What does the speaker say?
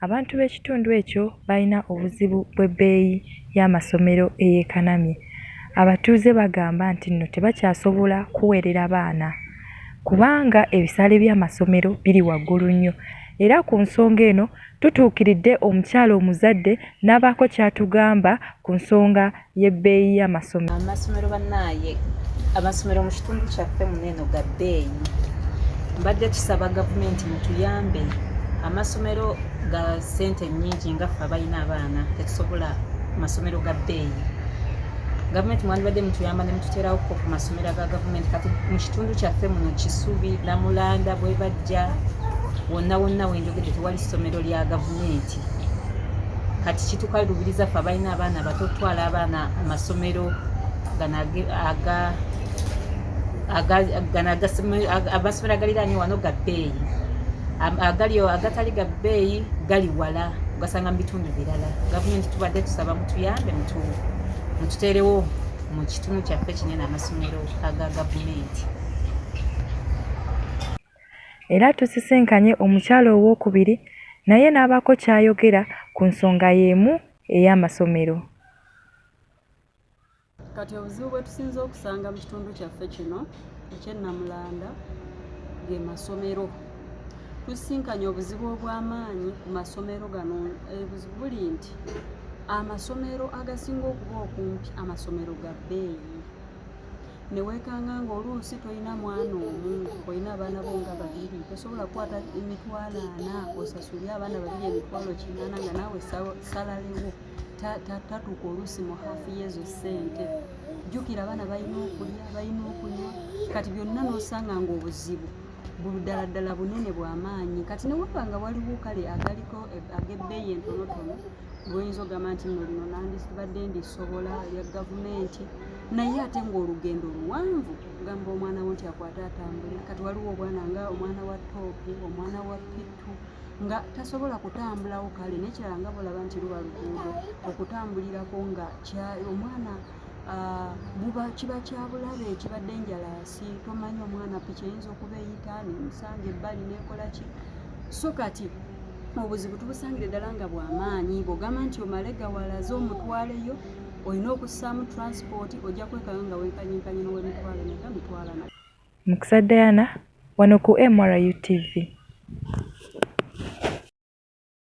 abantu b'ekitundu ekyo balina obuzibu bw'ebbeeyi y'amasomero eyeekanamye. Abatuuze bagamba nti nno tebakyasobola kuweerera baana kubanga ebisale by'amasomero biri waggulu nnyo. Era ku nsonga eno tutuukiridde omukyala omuzadde n'abaako ky'atugamba ku nsonga y'ebbeeyi y'amasomero. Amasomero bannaaye, amasomero mu kitundu kyaffe muno eno ga bbeeyi. Mbadde tusaba gavumenti mutuyambe. Amasomero ga ssente nnyingi nga ffe abalina abaana tetusobola masomero ga bbeeyi. Gavumenti mwandibadde mutuyamba ne mututeerawo ku masomero aga gavumenti. Kati mu kitundu kyaffe muno Kisubi, Namulanda, Bwebajja, wonna wenjogedde tewali ssomero lya gavumenti. Kati kitukalubiriza ffe abalina abaana bato tutwala abaana amasomero amasomero agaliraanye wano ga bbeeyi. Agatali ga bbeeyi gali wala, ugasanga mu bitundu birala. Gavumenti tubadde tusaba mutuyambe mututeerewo mu kitundu kyaffe kinene amasomero aga gavumenti. Era tusisinkanye omukyala owookubiri naye n'abaako ky'ayogera ku nsonga y'emu ey'amasomero. Kati obuzibu bwe tusinze okusanga mu kitundu kyaffe kino eky'Ennamulanda ge masomero. Tusisinkanye obuzibu obw'amaanyi ku masomero gano. Obuzibu buli nti amasomero agasinga okuba okumpi amasomero ga bbeeyi. Ne weekanga ng'oluusi tolina mwana omu, olina abaana bo nga babiri, tosobola kukwata emitwalo 4 osasulire abaana babiri emitwalo 80 nga naawe salalewo tatuuka oluusi mu haafu y'ezo ssente. Jjukira abaana balina okulya, balina okunywa, kati byonna n'osanga ng'obuzibu ddala ddala bunene bw'amaanyi. Kati ne waba nga waliwo kale agaliko ag'ebbeeyi entonotono lw'oyinza ogamba nti nno lino nandibadde ndisobola lya gavumenti, naye ate ng'olugendo luwanvu gamba omwana wo nti akwate atambule. Kati waliwo obwana nga omwana wa Toopi, omwana wa Pittu nga tasobola kutambulawo kale n'ekirala nga bolaba nti luba luguudo okutambulirako nga omwana kiba kyabulabe, kibadde enjalaasi, tomanyi omwana piki eyinza okuba eyita nemusanga ebbali nekola ki. So kati obuzibu tubusangire ddala nga bw'amaanyi. Bw'ogamba nti omale gawalaze omutwaleyo, olina okussaamu transport, ojja kwekanga nga wenkanyenkanye n'ow'emitwalo neka mitwala na. Mukisa Diana, wano ku MRU TV.